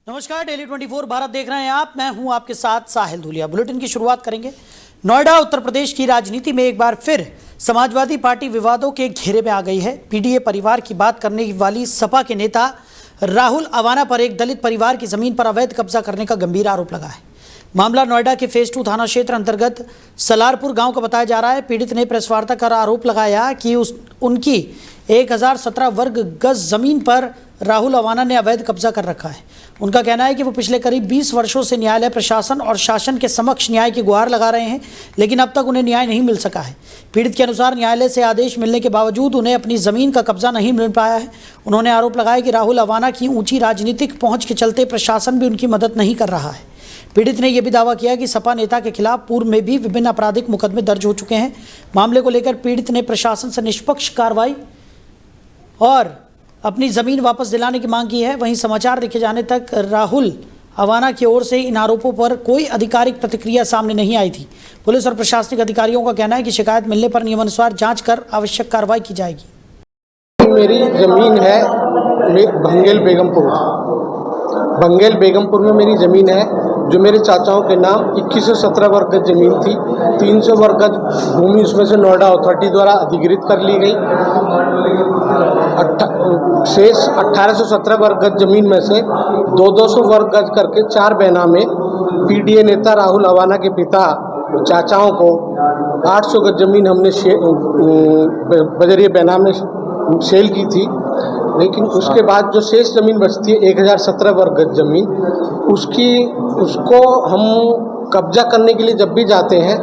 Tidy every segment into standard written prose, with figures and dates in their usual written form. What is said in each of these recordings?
नमस्कार, डेली 24 भारत देख रहे हैं आप। मैं हूं आपके साथ साहिल धूलिया। बुलेटिन की शुरुआत करेंगे। नोएडा उत्तर प्रदेश की राजनीति में एक बार फिर समाजवादी पार्टी विवादों के घेरे में आ गई है। पीडीए परिवार की बात करने वाली सपा के नेता राहुल अवाना पर एक दलित परिवार की जमीन पर अवैध कब्जा करने का गंभीर आरोप लगा है। मामला नोएडा के फेज 2 थाना क्षेत्र अंतर्गत सलारपुर गांव का बताया जा रहा है। पीड़ित ने प्रेस वार्ता कर आरोप लगाया कि उनकी 1017 वर्ग गज जमीन पर राहुल अवाना ने अवैध कब्जा कर रखा है। उनका कहना है कि वो पिछले करीब 20 वर्षों से न्यायालय प्रशासन और शासन के समक्ष न्याय की गुहार लगा रहे हैं, लेकिन अब तक उन्हें न्याय नहीं मिल सका है। पीड़ित के अनुसार न्यायालय से आदेश मिलने के बावजूद उन्हें अपनी ज़मीन का कब्जा नहीं मिल पाया है। उन्होंने आरोप लगाया कि राहुल अवाना की ऊंची राजनीतिक पहुंच के चलते प्रशासन भी उनकी मदद नहीं कर रहा है। पीड़ित ने यह भी दावा किया कि सपा नेता के खिलाफ पूर्व में भी विभिन्न आपराधिक मुकदमे दर्ज हो चुके हैं। मामले को लेकर पीड़ित ने प्रशासन से निष्पक्ष कार्रवाई और अपनी ज़मीन वापस दिलाने की मांग की है। वहीं समाचार लिखे जाने तक राहुल अवाना की ओर से इन आरोपों पर कोई आधिकारिक प्रतिक्रिया सामने नहीं आई थी। पुलिस और प्रशासनिक अधिकारियों का कहना है कि शिकायत मिलने पर नियमानुसार जांच कर आवश्यक कार्रवाई की जाएगी। मेरी ज़मीन है बंगेल बेगमपुर में मेरी ज़मीन है, जो मेरे चाचाओं के नाम 2117 वर्ग गज ज़मीन थी। 300 वर्ग गज भूमि उसमें से नोएडा अथॉरिटी द्वारा अधिग्रहित कर ली गई। शेष 1817 वर्ग गज ज़मीन में से 200 वर्ग गज करके 4 बेनामे पीडीए नेता राहुल अवाना के पिता चाचाओं को 800 गज ज़मीन हमने बजरिए बेनामे सेल की थी। लेकिन उसके बाद जो शेष ज़मीन बचती है 1017 वर्ग गज ज़मीन, उसको हम कब्जा करने के लिए जब भी जाते हैं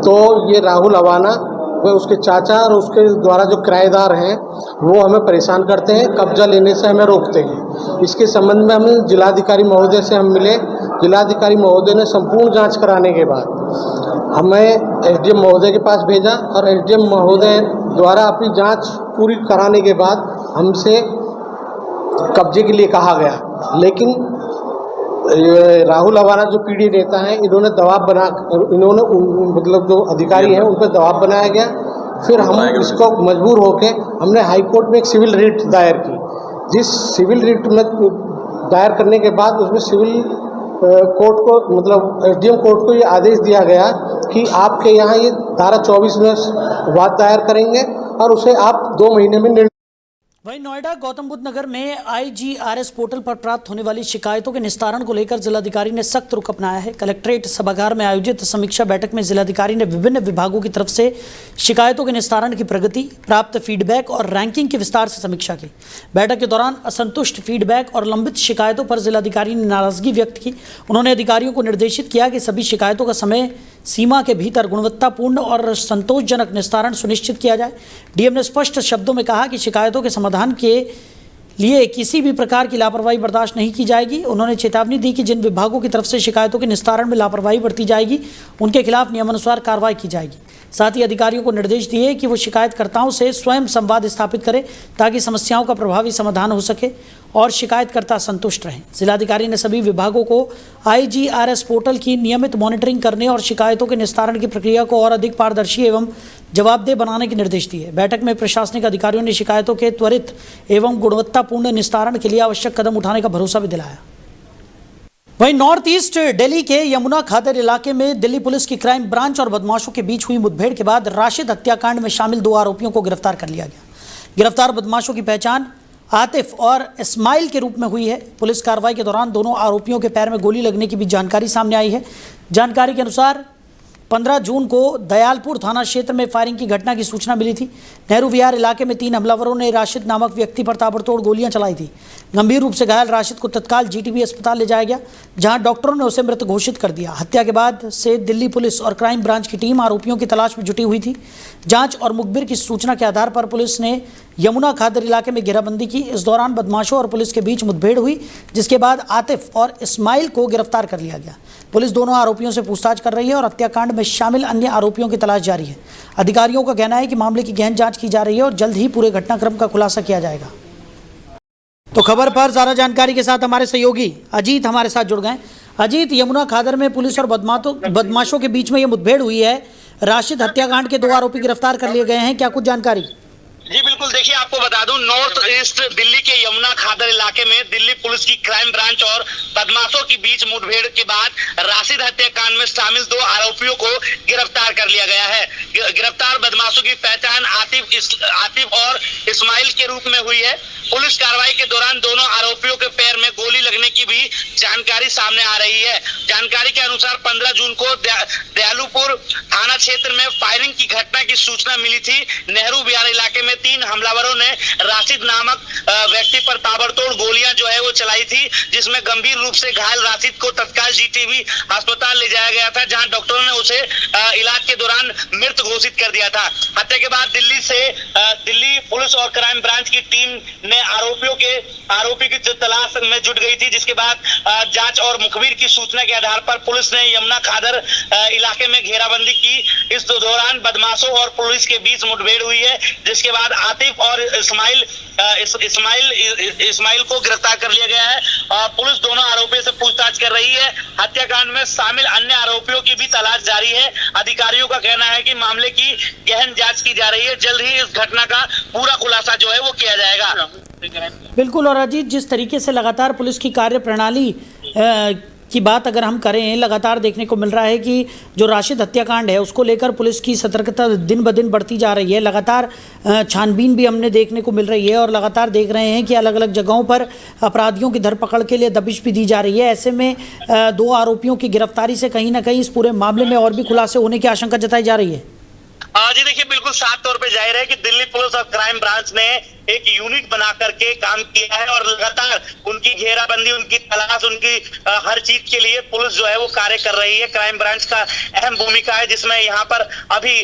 तो ये राहुल अवाना व उसके चाचा और उसके द्वारा जो किराएदार हैं वो हमें परेशान करते हैं, कब्जा लेने से हमें रोकते हैं। इसके संबंध में हम जिलाधिकारी महोदय से हम मिले। जिलाधिकारी महोदय ने संपूर्ण जांच कराने के बाद हमें एसडीएम महोदय के पास भेजा और एसडीएम महोदय द्वारा अपनी जांच पूरी कराने के बाद हमसे कब्जे के लिए कहा गया। लेकिन राहुल अवाना जो पीडीए नेता हैं, इन्होंने मतलब जो अधिकारी हैं उन पर दबाव बनाया गया। फिर हम इसको मजबूर होकर हमने हाई कोर्ट में एक सिविल रिट दायर की। जिस सिविल रिट में दायर करने के बाद उसमें सिविल कोर्ट को मतलब एसडीएम कोर्ट को ये आदेश दिया गया कि आपके यहाँ ये धारा 24 में वाद दायर करेंगे और उसे आप 2 महीने में वहीं नोएडा गौतम बुद्ध नगर में IGRS पोर्टल पर प्राप्त होने वाली शिकायतों के निस्तारण को लेकर जिलाधिकारी ने सख्त रुख अपनाया है। कलेक्ट्रेट सभागार में आयोजित समीक्षा बैठक में जिलाधिकारी ने विभिन्न विभागों की तरफ से शिकायतों के निस्तारण की प्रगति, प्राप्त फीडबैक और रैंकिंग की विस्तार से समीक्षा की। बैठक के दौरान असंतुष्ट फीडबैक और लंबित शिकायतों पर जिलाधिकारी ने नाराजगी व्यक्त की। उन्होंने अधिकारियों को निर्देशित किया कि सभी शिकायतों का समय सीमा के भीतर गुणवत्तापूर्ण और संतोषजनक निस्तारण सुनिश्चित किया जाए। डीएम ने स्पष्ट शब्दों में कहा कि शिकायतों के समाधान के लिए किसी भी प्रकार की लापरवाही बर्दाश्त नहीं की जाएगी। उन्होंने चेतावनी दी कि जिन विभागों की तरफ से शिकायतों के निस्तारण में लापरवाही बरती जाएगी उनके खिलाफ नियमानुसार कार्रवाई की जाएगी। साथ ही अधिकारियों को निर्देश दिए कि वो शिकायतकर्ताओं से स्वयं संवाद स्थापित करें ताकि समस्याओं का प्रभावी समाधान हो सके और शिकायतकर्ता संतुष्ट रहें। जिलाधिकारी ने सभी विभागों को IGRS पोर्टल की नियमित मॉनिटरिंग करने और शिकायतों के निस्तारण की प्रक्रिया को और अधिक पारदर्शी एवं जवाबदेह बनाने के निर्देश दिए। बैठक में प्रशासनिक अधिकारियों ने शिकायतों के त्वरित एवं गुणवत्तापूर्ण निस्तारण के लिए आवश्यक कदम उठाने का भरोसा भी दिलाया। वहीं नॉर्थ ईस्ट दिल्ली के यमुना खादर इलाके में दिल्ली पुलिस की क्राइम ब्रांच और बदमाशों के बीच हुई मुठभेड़ के बाद राशिद हत्याकांड में शामिल 2 आरोपियों को गिरफ्तार कर लिया गया। गिरफ्तार बदमाशों की पहचान आतिफ और इस्माइल के रूप में हुई है। पुलिस कार्रवाई के दौरान दोनों आरोपियों के पैर में गोली लगने की भी जानकारी सामने आई है। जानकारी के अनुसार 15 जून को दयालपुर थाना क्षेत्र में फायरिंग की घटना की सूचना मिली थी। नेहरू विहार इलाके में 3 हमलावरों ने राशिद नामक व्यक्ति पर ताबड़तोड़ गोलियां चलाई थी। गंभीर रूप से घायल राशिद को तत्काल GTB अस्पताल ले जाया गया, जहां डॉक्टरों ने उसे मृत घोषित कर दिया। हत्या के बाद से दिल्ली पुलिस और क्राइम ब्रांच की टीम आरोपियों की तलाश में जुटी हुई थी। जांच और मुखबिर की सूचना के आधार पर पुलिस ने यमुना खादर इलाके में घेराबंदी की। इस दौरान बदमाशों और पुलिस के बीच मुठभेड़ हुई, जिसके बाद आतिफ और इस्माइल को गिरफ्तार कर लिया गया। पुलिस दोनों आरोपियों से पूछताछ कर रही है और हत्याकांड में शामिल अन्य आरोपियों की तलाश जारी है। अधिकारियों का कहना है कि मामले की गहन जांच की जा रही है और जल्द ही पूरे घटनाक्रम का खुलासा किया जाएगा। तो खबर पर ज्यादा जानकारी के साथ हमारे सहयोगी अजीत हमारे साथ जुड़ गए। अजीत, यमुना खादर में पुलिस और बदमाशों के बीच में ये मुठभेड़ हुई है। राशिद हत्याकांड के 2 आरोपी गिरफ्तार कर लिए गए हैं, क्या कुछ जानकारी? जी बिल्कुल, देखिए आपको बता दूं, नॉर्थ ईस्ट दिल्ली के यमुना खादर इलाके में दिल्ली पुलिस की क्राइम ब्रांच और बदमाशों के बीच मुठभेड़ के बाद राशिद हत्याकांड में शामिल 2 आरोपियों को गिरफ्तार कर लिया गया है। गिरफ्तार बदमाशों की पहचान आतिफ और इस्माइल के रूप में हुई है। पुलिस कार्रवाई के दौरान दोनों आरोपियों के पैर में गोली लगने की भी जानकारी सामने आ रही है। जानकारी के अनुसार 15 जून को दयालुपुर थाना क्षेत्र में फायरिंग की घटना की सूचना मिली थी। नेहरू विहार इलाके में 3 हमलावरों ने राशिद नामक व्यक्ति पर ताबड़तोड़ गोलियां जो है वो चलाई थी, जिसमें गंभीर रूप से घायल राशिद को तत्काल जीटीबी अस्पताल ले जाया गया था, जहां डॉक्टरों ने उसे इलाज के दौरान मृत घोषित कर दिया था। हत्या के बाद दिल्ली पुलिस और क्राइम ब्रांच की टीम ने आरोपी की तलाश में जुट गई थी, जिसके बाद जांच और मुखबिर की सूचना के आधार पर पुलिस ने यमुना खादर इलाके में घेराबंदी की। इस दौरान बदमाशों और पुलिस के बीच मुठभेड़ हुई है, जिसके बाद आतिफ और इस्माइल को गिरफ्तार कर लिया गया है। पुलिस दोनों आरोपियों से पूछताछ कर रही है। हत्याकांड में शामिल अन्य आरोपियों की भी तलाश जारी है। अधिकारियों का कहना है कि मामले की गहन जांच की जा रही है। जल्द ही इस घटना का पूरा खुलासा जो है वो किया जाएगा। बिल्कुल। और अजीत, जिस तरीके से लगातार पुलिस की कार्यप्रणाली की बात अगर हम करें, लगातार देखने को मिल रहा है कि जो राशिद हत्याकांड है उसको लेकर पुलिस की सतर्कता दिन ब दिन बढ़ती जा रही है। लगातार छानबीन भी हमने देखने को मिल रही है और लगातार देख रहे हैं कि अलग अलग जगहों पर अपराधियों की धरपकड़ के लिए दबिश भी दी जा रही है। ऐसे में 2 आरोपियों की गिरफ्तारी से कहीं ना कहीं इस पूरे मामले में और भी खुलासे होने की आशंका जताई जा रही है। जी देखिए, बिल्कुल साफ तौर पे जाहिर है कि दिल्ली पुलिस और क्राइम ब्रांच ने एक यूनिट बना करके काम किया है और लगातार उनकी घेराबंदी, उनकी तलाश, उनकी हर चीज के लिए पुलिस जो है वो कार्य कर रही है। क्राइम ब्रांच का अहम भूमिका है, जिसमें यहाँ पर अभी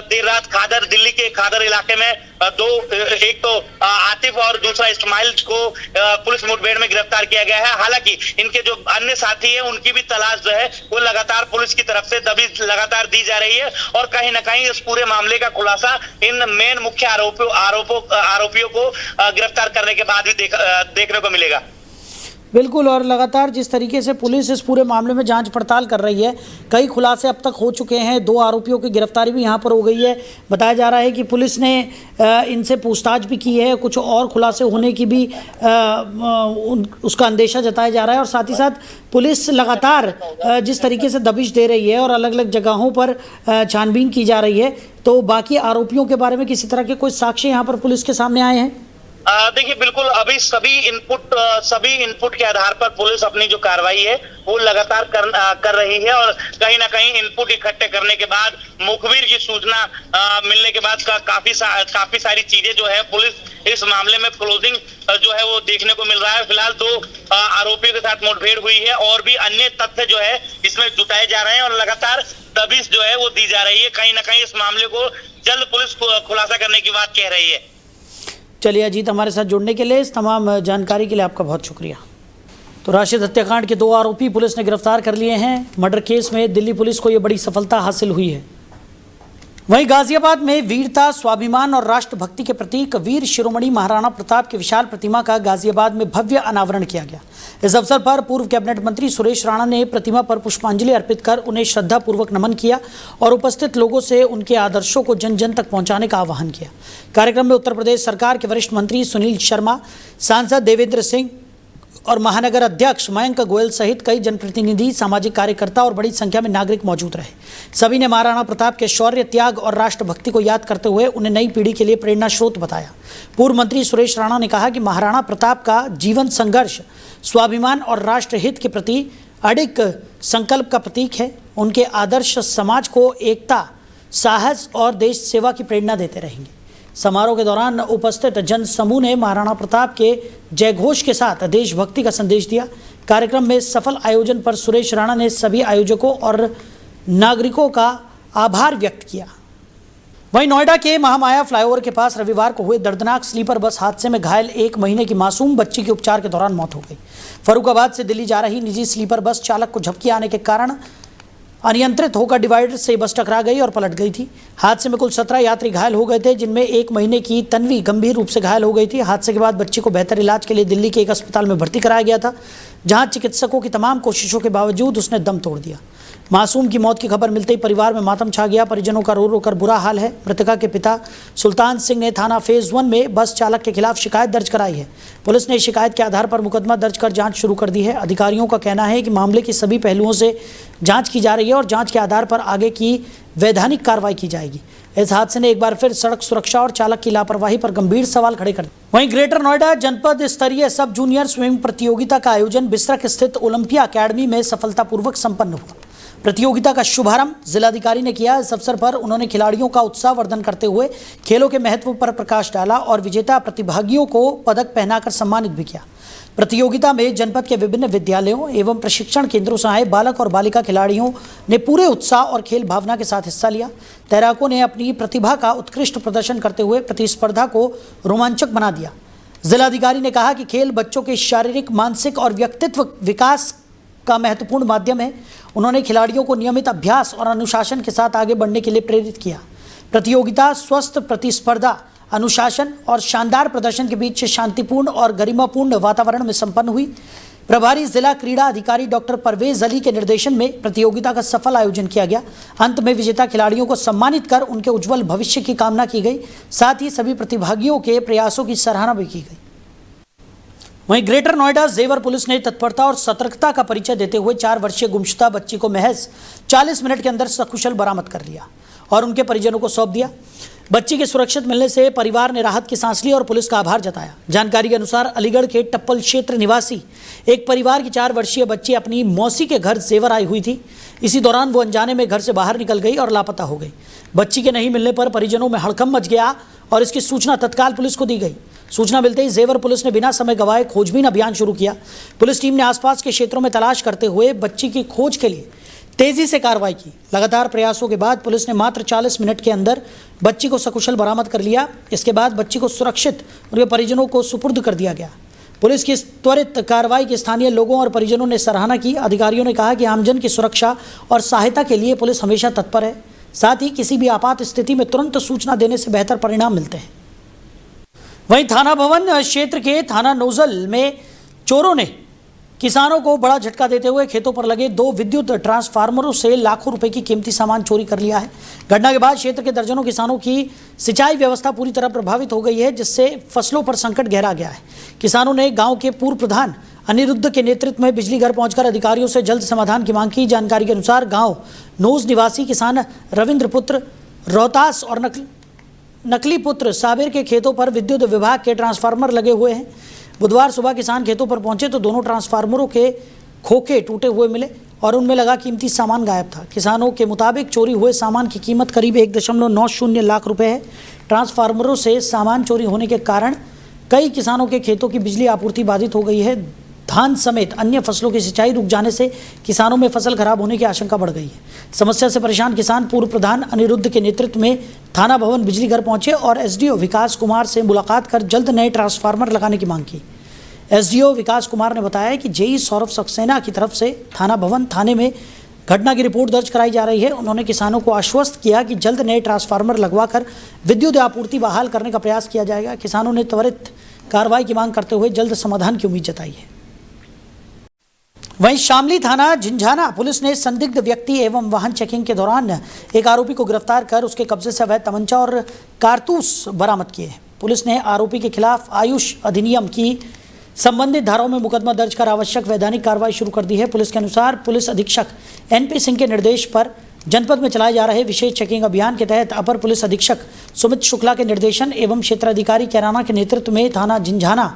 देर रात दिल्ली के खादर इलाके में एक तो आतिफ और दूसरा इस्माइल को पुलिस मुठभेड़ में गिरफ्तार किया गया है। हालांकि इनके जो अन्य साथी है उनकी भी तलाश जो है वो लगातार पुलिस की तरफ से दबिश लगातार दी जा रही है और कहीं ना कहीं इस पूरे मामले का खुलासा इन मेन मुख्य आरोपियों को गिरफ्तार करने के बाद भी देखने को मिलेगा। बिल्कुल। और लगातार जिस तरीके से पुलिस इस पूरे मामले में जांच पड़ताल कर रही है, कई खुलासे अब तक हो चुके हैं। 2 आरोपियों की गिरफ्तारी भी यहां पर हो गई है। बताया जा रहा है कि पुलिस ने इनसे पूछताछ भी की है, कुछ और खुलासे होने की भी उसका अंदेशा जताया जा रहा है। और साथ ही साथ पुलिस लगातार जिस तरीके से दबिश दे रही है और अलग अलग जगहों पर छानबीन की जा रही है, तो बाकी आरोपियों के बारे में किसी तरह के कोई साक्ष्य यहाँ पर पुलिस के सामने आए हैं? देखिए, बिल्कुल अभी सभी इनपुट के आधार पर पुलिस अपनी जो कार्रवाई है वो लगातार कर रही है और कहीं ना कहीं इनपुट इकट्ठे करने के बाद, मुखबिर की सूचना मिलने के बाद काफी सारी चीजें जो है पुलिस इस मामले में क्लोजिंग जो है वो देखने को मिल रहा है। फिलहाल 2 आरोपियों के साथ मुठभेड़ हुई है और भी अन्य तथ्य जो है इसमें जुटाए जा रहे हैं और लगातार दबिश जो है वो दी जा रही है। कहीं ना कहीं इस मामले को जल्द पुलिस खुलासा करने की बात कह रही है। चलिए अजीत, हमारे साथ जुड़ने के लिए, इस तमाम जानकारी के लिए आपका बहुत शुक्रिया। तो राशिद हत्याकांड के 2 आरोपी पुलिस ने गिरफ्तार कर लिए हैं। मर्डर केस में दिल्ली पुलिस को ये बड़ी सफलता हासिल हुई है। वहीं गाजियाबाद में वीरता, स्वाभिमान और राष्ट्रभक्ति के प्रतीक वीर शिरोमणि महाराणा प्रताप की विशाल प्रतिमा का गाजियाबाद में भव्य अनावरण किया गया। इस अवसर पर पूर्व कैबिनेट मंत्री सुरेश राणा ने प्रतिमा पर पुष्पांजलि अर्पित कर उन्हें श्रद्धापूर्वक नमन किया और उपस्थित लोगों से उनके आदर्शों को जन जन तक पहुंचाने का आह्वान किया। कार्यक्रम में उत्तर प्रदेश सरकार के वरिष्ठ मंत्री सुनील शर्मा, सांसद देवेंद्र सिंह और महानगर अध्यक्ष मयंक गोयल सहित कई जनप्रतिनिधि, सामाजिक कार्यकर्ता और बड़ी संख्या में नागरिक मौजूद रहे। सभी ने महाराणा प्रताप के शौर्य, त्याग और राष्ट्रभक्ति को याद करते हुए उन्हें नई पीढ़ी के लिए प्रेरणा स्रोत बताया। पूर्व मंत्री सुरेश राणा ने कहा कि महाराणा प्रताप का जीवन संघर्ष स्वाभिमान और राष्ट्रहित के प्रति अडिग संकल्प का प्रतीक है। उनके आदर्श समाज को एकता, साहस और देश सेवा की प्रेरणा देते रहेंगे। समारोह के दौरान उपस्थित जन समूह ने महाराणा प्रताप के जयघोष के साथ देशभक्ति का संदेश दिया। कार्यक्रम में सफल आयोजन पर सुरेश राणा ने सभी आयोजकों और नागरिकों का आभार व्यक्त किया। वहीं नोएडा के महामाया फ्लाईओवर के पास रविवार को हुए दर्दनाक स्लीपर बस हादसे में घायल 1 महीने की मासूम बच्ची की उपचार के दौरान मौत हो गई। फर्रुखाबाद से दिल्ली जा रही निजी स्लीपर बस चालक को झपकी आने के कारण अनियंत्रित होकर डिवाइडर से बस टकरा गई और पलट गई थी। हादसे में कुल 17 यात्री घायल हो गए थे, जिनमें 1 महीने की तन्वी गंभीर रूप से घायल हो गई थी। हादसे के बाद बच्ची को बेहतर इलाज के लिए दिल्ली के एक अस्पताल में भर्ती कराया गया था, जहां चिकित्सकों की तमाम कोशिशों के बावजूद उसने दम तोड़ दिया। मासूम की मौत की खबर मिलते ही परिवार में मातम छा गया। परिजनों का रो रो कर बुरा हाल है। मृतका के पिता सुल्तान सिंह ने थाना फेज 1 में बस चालक के खिलाफ शिकायत दर्ज कराई है। पुलिस ने शिकायत के आधार पर मुकदमा दर्ज कर जांच शुरू कर दी है। अधिकारियों का कहना है कि मामले की सभी पहलुओं से जांच की जा रही है और जांच के आधार पर आगे की वैधानिक कार्रवाई की जाएगी। इस हादसे ने एक बार फिर सड़क सुरक्षा और चालक की लापरवाही पर गंभीर सवाल खड़े कर दिए। वहीं ग्रेटर नोएडा जनपद स्तरीय सब जूनियर स्विमिंग प्रतियोगिता का आयोजन बिसरख स्थित ओलंपिया अकेडमी में सफलतापूर्वक संपन्न हुआ। प्रतियोगिता का शुभारंभ जिलाधिकारी ने किया। इस अवसर पर उन्होंने खिलाड़ियों का उत्साहवर्धन करते हुए खेलों के महत्व पर प्रकाश डाला और विजेता प्रतिभागियों को पदक पहनाकर सम्मानित भी किया। प्रतियोगिता में जनपद के विभिन्न विद्यालयों एवं प्रशिक्षण केंद्रों से आए बालक और बालिका खिलाड़ियों ने पूरे उत्साह और खेल भावना के साथ हिस्सा लिया। तैराकों ने अपनी प्रतिभा का उत्कृष्ट प्रदर्शन करते हुए प्रतिस्पर्धा को रोमांचक बना दिया। जिलाधिकारी ने कहा कि खेल बच्चों के शारीरिक, मानसिक और व्यक्तित्व विकास का महत्वपूर्ण माध्यम है। उन्होंने खिलाड़ियों को नियमित अभ्यास और अनुशासन के साथ आगे बढ़ने के लिए प्रेरित किया। प्रतियोगिता स्वस्थ प्रतिस्पर्धा, अनुशासन और शानदार प्रदर्शन के बीच शांतिपूर्ण और गरिमापूर्ण वातावरण में संपन्न हुई। प्रभारी जिला क्रीड़ा अधिकारी डॉक्टर परवेज अली के निर्देशन में प्रतियोगिता का सफल आयोजन किया गया। अंत में विजेता खिलाड़ियों को सम्मानित कर उनके उज्जवल भविष्य की कामना की गई। साथ ही सभी प्रतिभागियों के प्रयासों की सराहना भी की गई। वहीं ग्रेटर नोएडा जेवर पुलिस ने तत्परता और सतर्कता का परिचय देते हुए 4 वर्षीय गुमशुदा बच्ची को महज 40 मिनट के अंदर सकुशल बरामद कर लिया और उनके परिजनों को सौंप दिया। बच्ची के सुरक्षित मिलने से परिवार ने राहत की सांस ली और पुलिस का आभार जताया। जानकारी के अनुसार अलीगढ़ के टप्पल क्षेत्र निवासी एक परिवार की 4 वर्षीय बच्ची अपनी मौसी के घर जेवर आई हुई थी। इसी दौरान वो अनजाने में घर से बाहर निकल गई और लापता हो गई। बच्ची के नहीं मिलने पर परिजनों में हड़कंप मच गया और इसकी सूचना तत्काल पुलिस को दी गई। सूचना मिलते ही जेवर पुलिस ने बिना समय गंवाए खोजबीन अभियान शुरू किया। पुलिस टीम ने आसपास के क्षेत्रों में तलाश करते हुए बच्ची की खोज के लिए तेजी से कार्रवाई की। लगातार प्रयासों के बाद पुलिस ने मात्र 40 मिनट के अंदर बच्ची को सकुशल बरामद कर लिया। इसके बाद बच्ची को सुरक्षित उनके परिजनों को सुपुर्द कर दिया गया। पुलिस की इस त्वरित कार्रवाई की स्थानीय लोगों और परिजनों ने सराहना की। अधिकारियों ने कहा कि आमजन की सुरक्षा और सहायता के लिए पुलिस हमेशा तत्पर है। साथ ही किसी भी आपात स्थिति में तुरंत सूचना देने से बेहतर परिणाम मिलते हैं। वहीं थाना भवन क्षेत्र के थाना नोजल में चोरों ने किसानों को बड़ा झटका देते हुए खेतों पर लगे 2 विद्युत ट्रांसफार्मरों से लाखों रुपए की कीमती सामान चोरी कर लिया है। घटना के बाद क्षेत्र के दर्जनों किसानों की सिंचाई व्यवस्था पूरी तरह प्रभावित हो गई है, जिससे फसलों पर संकट गहरा गया है। किसानों ने गांव के पूर्व प्रधान अनिरुद्ध के नेतृत्व में बिजली घर पहुंचकर अधिकारियों से जल्द समाधान की मांग की। जानकारी के अनुसार गाँव नोज निवासी किसान रविंद्र पुत्र रोहतास और नकली पुत्र साबिर के खेतों पर विद्युत विभाग के ट्रांसफार्मर लगे हुए हैं। बुधवार सुबह किसान खेतों पर पहुंचे तो दोनों ट्रांसफार्मरों के खोखे टूटे हुए मिले और उनमें लगा कीमती सामान गायब था। किसानों के मुताबिक चोरी हुए सामान की कीमत करीब 1.90 लाख रुपए है। ट्रांसफार्मरों से सामान चोरी होने के कारण कई किसानों के खेतों की बिजली आपूर्ति बाधित हो गई है। धान समेत अन्य फसलों की सिंचाई रुक जाने से किसानों में फसल खराब होने की आशंका बढ़ गई है। समस्या से परेशान किसान पूर्व प्रधान अनिरुद्ध के नेतृत्व में थाना भवन बिजली घर पहुंचे और एसडीओ विकास कुमार से मुलाकात कर जल्द नए ट्रांसफार्मर लगाने की मांग की। एसडीओ विकास कुमार ने बताया कि जेई सौरभ सक्सेना की तरफ से थाना भवन थाने में घटना की रिपोर्ट दर्ज कराई जा रही है। उन्होंने किसानों को आश्वस्त किया कि जल्द नए ट्रांसफार्मर लगवाकर विद्युत आपूर्ति बहाल करने का प्रयास किया जाएगा। किसानों ने त्वरित कार्रवाई की मांग करते हुए जल्द समाधान की उम्मीद जताई है। वहीं शामली थाना झिंझाना पुलिस ने संदिग्ध व्यक्ति एवं वाहन चेकिंग के दौरान एक आरोपी को गिरफ्तार कर उसके कब्जे से अवैध तमंचा और कारतूस बरामद किए। पुलिस ने आरोपी के खिलाफ आयुष अधिनियम की संबंधित धाराओं में मुकदमा दर्ज कर आवश्यक वैधानिक कार्रवाई शुरू कर दी है। पुलिस के अनुसार पुलिस अधीक्षक एनपी सिंह के निर्देश पर जनपद में चलाए जा रहे विशेष चेकिंग अभियान के तहत अपर पुलिस अधीक्षक सुमित शुक्ला के निर्देशन एवं क्षेत्राधिकारी कैराना के नेतृत्व में थाना झिंझाना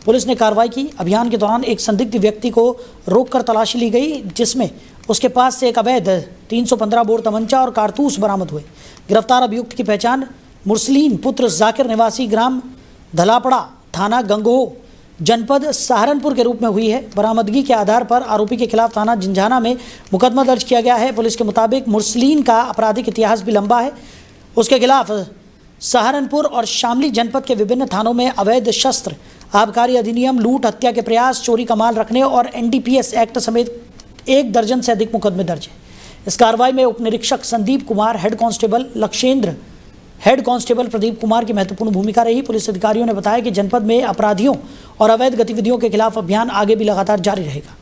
पुलिस ने कार्रवाई की। अभियान के दौरान एक संदिग्ध व्यक्ति को रोककर तलाशी ली गई, जिसमें उसके पास से एक अवैध 315 बोर तमंचा और कारतूस बरामद हुए। गिरफ्तार अभियुक्त की पहचान मुरसलीन पुत्र जाकिर निवासी ग्राम धलापड़ा थाना गंगोह जनपद सहारनपुर के रूप में हुई है। बरामदगी के आधार पर आरोपी के खिलाफ थाना झिंझाना में मुकदमा दर्ज किया गया है। पुलिस के मुताबिक मुरसलीन का आपराधिक इतिहास भी लंबा है। उसके खिलाफ सहारनपुर और शामली जनपद के विभिन्न थानों में अवैध शस्त्र, आबकारी अधिनियम, लूट, हत्या के प्रयास, चोरी का माल रखने और एनडीपीएस एक्ट समेत 1 दर्जन से अधिक मुकदमे दर्ज हैं। इस कार्रवाई में उप निरीक्षक Sandeep Kumar, head constable Lakshendra, head constable Pradeep Kumar की महत्वपूर्ण भूमिका रही। पुलिस अधिकारियों ने बताया कि जनपद में अपराधियों और अवैध गतिविधियों के खिलाफ अभियान आगे भी लगातार जारी रहेगा।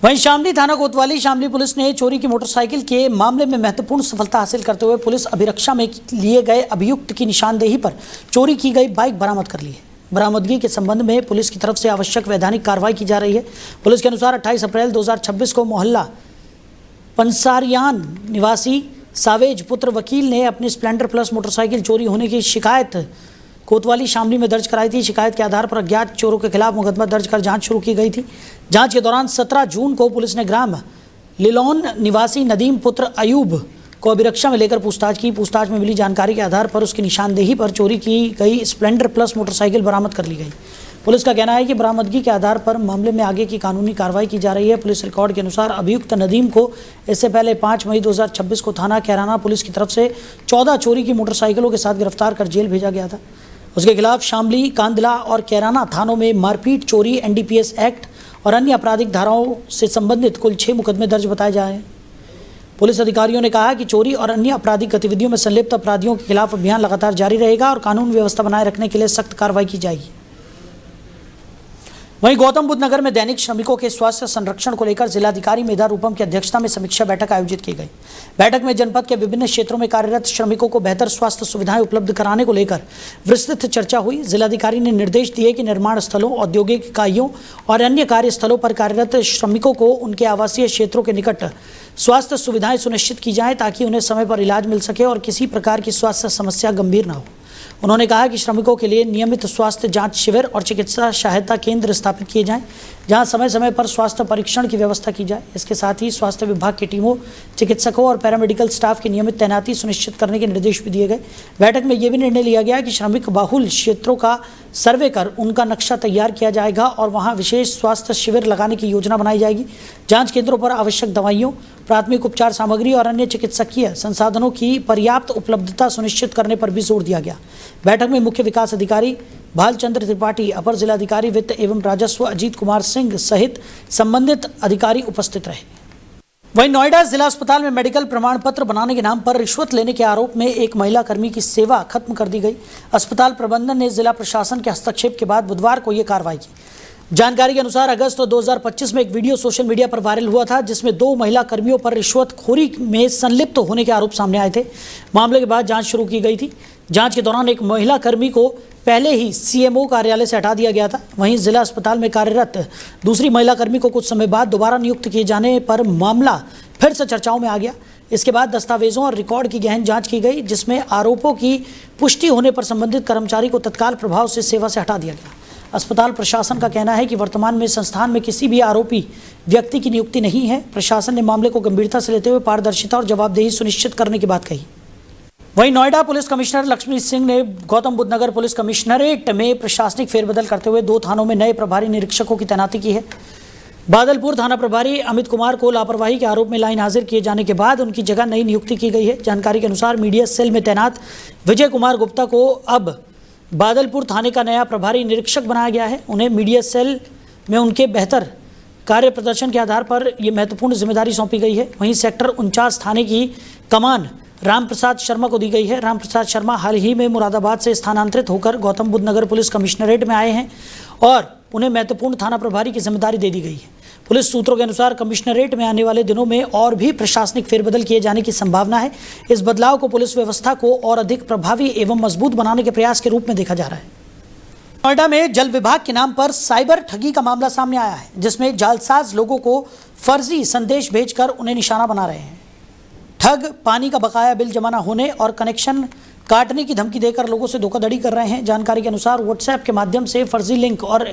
वहीं शामली थाना कोतवाली शामली पुलिस ने चोरी की मोटरसाइकिल के मामले में महत्वपूर्ण सफलता हासिल करते हुए पुलिस अभिरक्षा में लिए गए अभियुक्त की निशानदेही पर चोरी की गई बाइक बरामद कर ली है। बरामदगी के संबंध में पुलिस की तरफ से आवश्यक वैधानिक कार्रवाई की जा रही है। पुलिस के अनुसार 28 अप्रैल 2026 को मोहल्ला पंसारियान निवासी सावेज पुत्र वकील ने अपनी स्प्लेंडर प्लस मोटरसाइकिल चोरी होने की शिकायत कोतवाली शामली में दर्ज कराई थी। शिकायत के आधार पर अज्ञात चोरों के खिलाफ मुकदमा दर्ज कर जांच शुरू की गई थी। जांच के दौरान 17 जून को पुलिस ने ग्राम लिलोन निवासी नदीम पुत्र अयूब को अभिरक्षा में लेकर पूछताछ की। पूछताछ में मिली जानकारी के आधार पर उसकी निशानदेही पर चोरी की गई स्प्लेंडर प्लस मोटरसाइकिल बरामद कर ली गई। पुलिस का कहना है कि बरामदगी के आधार पर मामले में आगे की कानूनी कार्रवाई की जा रही है। पुलिस रिकॉर्ड के अनुसार अभियुक्त नदीम को इससे पहले 5 मई 2026 को थाना कैराना पुलिस की तरफ से 14 चोरी की मोटरसाइकिलों के साथ गिरफ्तार कर जेल भेजा गया था। उसके खिलाफ शामली, कांदला और कैराना थानों में मारपीट, चोरी, एनडीपीएस एक्ट और अन्य आपराधिक धाराओं से संबंधित कुल 6 मुकदमे दर्ज बताए जा रहे हैं। पुलिस अधिकारियों ने कहा कि चोरी और अन्य आपराधिक गतिविधियों में संलिप्त अपराधियों के खिलाफ अभियान लगातार जारी रहेगा और कानून व्यवस्था बनाए रखने के लिए सख्त कार्रवाई की जाएगी। वहीं गौतम बुद्ध नगर में दैनिक श्रमिकों के स्वास्थ्य संरक्षण को लेकर जिलाधिकारी मेधा रूपम की अध्यक्षता में समीक्षा बैठक आयोजित की गई। बैठक में जनपद के विभिन्न क्षेत्रों में कार्यरत श्रमिकों को बेहतर स्वास्थ्य सुविधाएं उपलब्ध कराने को लेकर विस्तृत चर्चा हुई। जिलाधिकारी ने निर्देश दिए कि निर्माण स्थलों, औद्योगिक इकाइयों और अन्य कार्यस्थलों पर कार्यरत श्रमिकों को उनके आवासीय क्षेत्रों के निकट स्वास्थ्य सुविधाएं सुनिश्चित की जाएं ताकि उन्हें समय पर इलाज मिल सके और किसी प्रकार की स्वास्थ्य समस्या गंभीर न हो। उन्होंने कहा कि श्रमिकों के लिए नियमित स्वास्थ्य जांच शिविर और चिकित्सा सहायता केंद्र स्थापित किए जाएं, जहां समय समय पर स्वास्थ्य परीक्षण की व्यवस्था की जाए। इसके साथ ही स्वास्थ्य विभाग की टीमों, चिकित्सकों और पैरामेडिकल स्टाफ की नियमित तैनाती सुनिश्चित करने के निर्देश भी दिए गए। बैठक में यह भी निर्णय लिया गया कि श्रमिक बाहुल क्षेत्रों का सर्वे कर उनका नक्शा तैयार किया जाएगा और वहाँ विशेष स्वास्थ्य शिविर लगाने की योजना बनाई जाएगी। जाँच केंद्रों पर आवश्यक दवाइयों, प्राथमिक उपचार सामग्री और अन्य चिकित्सकीय संसाधनों की पर्याप्त उपलब्धता सुनिश्चित करने पर भी जोर दिया गया। बैठक में मुख्य विकास अधिकारी भालचंद्र त्रिपाठी, अपर जिलाधिकारी वित्त एवं राजस्व अजीत कुमार सिंह सहित संबंधित अधिकारी उपस्थित रहे। वहीं नोएडा जिला अस्पताल में मेडिकल प्रमाण पत्र बनाने के नाम पर रिश्वत लेने के आरोप में एक महिला कर्मी की सेवा खत्म कर दी गई। अस्पताल प्रबंधन ने जिला प्रशासन के हस्तक्षेप के बाद बुधवार को यह कार्रवाई की। जानकारी के अनुसार अगस्त 2025 में एक वीडियो सोशल मीडिया पर वायरल हुआ था जिसमें 2 महिला कर्मियों पर रिश्वतखोरी में संलिप्त होने के आरोप सामने आए थे। मामले के बाद जांच शुरू की गई थी। जांच के दौरान एक महिला कर्मी को पहले ही सीएमओ कार्यालय से हटा दिया गया था। वहीं जिला अस्पताल में कार्यरत दूसरी महिला कर्मी को कुछ समय बाद दोबारा नियुक्त किए जाने पर मामला फिर से चर्चाओं में आ गया। इसके बाद दस्तावेजों और रिकॉर्ड की गहन जांच की गई जिसमें आरोपों की पुष्टि होने पर संबंधित कर्मचारी को तत्काल प्रभाव से सेवा से हटा दिया गया। अस्पताल प्रशासन का कहना है कि वर्तमान में संस्थान में किसी भी आरोपी व्यक्ति की नियुक्ति नहीं है। प्रशासन ने मामले को गंभीरता से लेते हुए पारदर्शिता और जवाबदेही सुनिश्चित करने की बात कही। वहीं नोएडा पुलिस कमिश्नर लक्ष्मी सिंह ने गौतम बुद्ध नगर पुलिस कमिश्नरेट में प्रशासनिक फेरबदल करते हुए 2 थानों में नए प्रभारी निरीक्षकों की तैनाती की है। बादलपुर थाना प्रभारी अमित कुमार को लापरवाही के आरोप में लाइन हाजिर किए जाने के बाद उनकी जगह नई नियुक्ति की गई है। जानकारी के अनुसार मीडिया सेल में तैनात विजय कुमार गुप्ता को अब बादलपुर थाने का नया प्रभारी निरीक्षक बनाया गया है। उन्हें मीडिया सेल में उनके बेहतर कार्य प्रदर्शन के आधार पर यह महत्वपूर्ण जिम्मेदारी सौंपी गई है। वहीं सेक्टर 49 थाने की कमान रामप्रसाद शर्मा को दी गई है। रामप्रसाद शर्मा हाल ही में मुरादाबाद से स्थानांतरित होकर गौतम बुद्ध नगर पुलिस कमिश्नरेट में आए हैं और उन्हें महत्वपूर्ण थाना प्रभारी की जिम्मेदारी दे दी गई है। पुलिस सूत्रों के अनुसार कमिश्नरेट में आने वाले दिनों में और भी प्रशासनिक फेरबदल किए जाने की संभावना है। इस बदलाव को पुलिस व्यवस्था को और अधिक प्रभावी एवं मजबूत बनाने के प्रयास के रूप में देखा जा रहा है। नोएडा में जल विभाग के नाम पर साइबर ठगी का मामला सामने आया है जिसमें जालसाज लोगों को फर्जी संदेश भेजकर उन्हें निशाना बना रहे हैं। ठग पानी का बकाया बिल जमा न होने और कनेक्शन काटने की धमकी देकर लोगों से धोखाधड़ी कर रहे हैं। जानकारी के अनुसार व्हाट्सएप के माध्यम से फर्जी लिंक और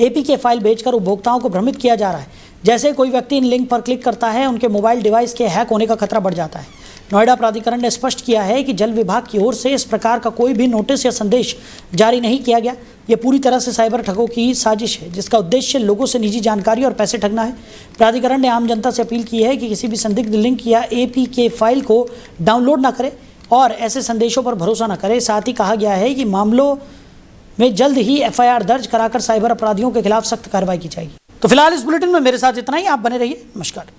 एपीके फाइल भेजकर उपभोक्ताओं को भ्रमित किया जा रहा है। जैसे कोई व्यक्ति इन लिंक पर क्लिक करता है उनके मोबाइल डिवाइस के हैक होने का खतरा बढ़ जाता है। नोएडा प्राधिकरण ने स्पष्ट किया है कि जल विभाग की ओर से इस प्रकार का कोई भी नोटिस या संदेश जारी नहीं किया गया। ये पूरी तरह से साइबर ठगों की साजिश है जिसका उद्देश्य लोगों से निजी जानकारी और पैसे ठगना है। प्राधिकरण ने आम जनता से अपील की है कि किसी भी संदिग्ध लिंक या एपीके फाइल को डाउनलोड न करें और ऐसे संदेशों पर भरोसा न करें। साथ ही कहा गया है कि मामलों में जल्द ही एफआईआर दर्ज कराकर साइबर अपराधियों के खिलाफ सख्त कार्रवाई की जाएगी। तो फिलहाल इस बुलेटिन में मेरे साथ इतना ही। आप बने रहिए। नमस्कार।